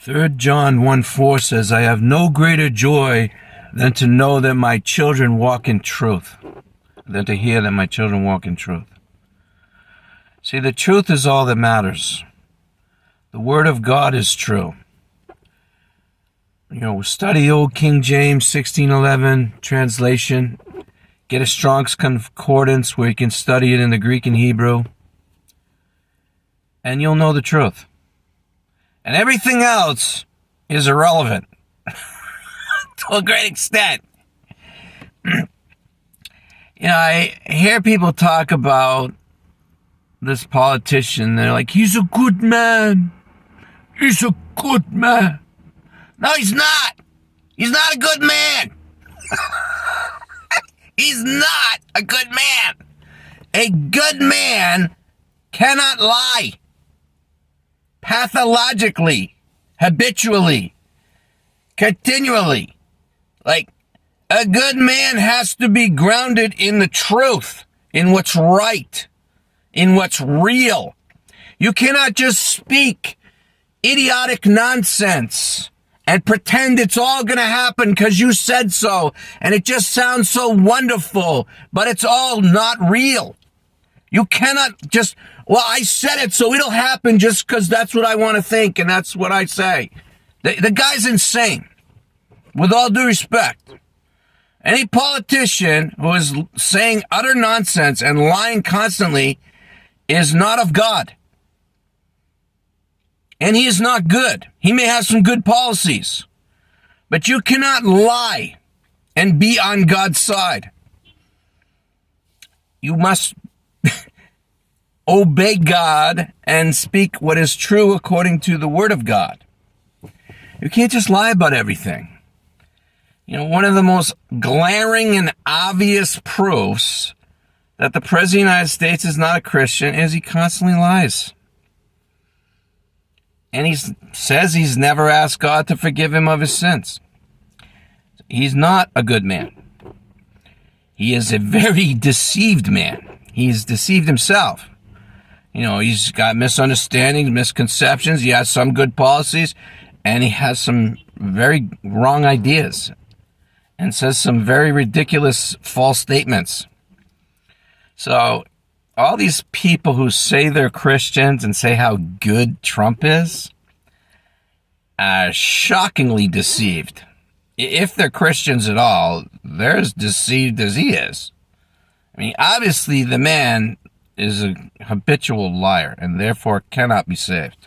3 John 1:4 says, I have no greater joy than to know that my children walk in truth, than to hear that my children walk in truth. See, the truth is all that matters. The Word of God is true. Study old King James 1611 translation. Get a Strong's Concordance where you can study it in the Greek and Hebrew. And you'll know the truth. And everything else is irrelevant to a great extent. I hear people talk about this politician. They're like, he's a good man. He's a good man. No, he's not. He's not a good man. He's not a good man. A good man cannot lie. Pathologically, habitually, continually. Like, a good man has to be grounded in the truth, in what's right, in what's real. You cannot just speak idiotic nonsense and pretend it's all going to happen because you said so, and it just sounds so wonderful, but it's all not real. You cannot just, I said it, so it'll happen just because that's what I want to think, and that's what I say. The guy's insane, with all due respect. Any politician who is saying utter nonsense and lying constantly is not of God. And he is not good. He may have some good policies, but you cannot lie and be on God's side. You must obey God and speak what is true according to the Word of God. You can't just lie about everything. One of the most glaring and obvious proofs that the President of the United States is not a Christian is he constantly lies. And he says he's never asked God to forgive him of his sins. He's not a good man. He is a very deceived man. He's deceived himself. He's got misunderstandings, misconceptions. He has some good policies, and he has some very wrong ideas and says some very ridiculous false statements. So all these people who say they're Christians and say how good Trump is are shockingly deceived. If they're Christians at all, they're as deceived as he is. Obviously the man is a habitual liar and therefore cannot be saved.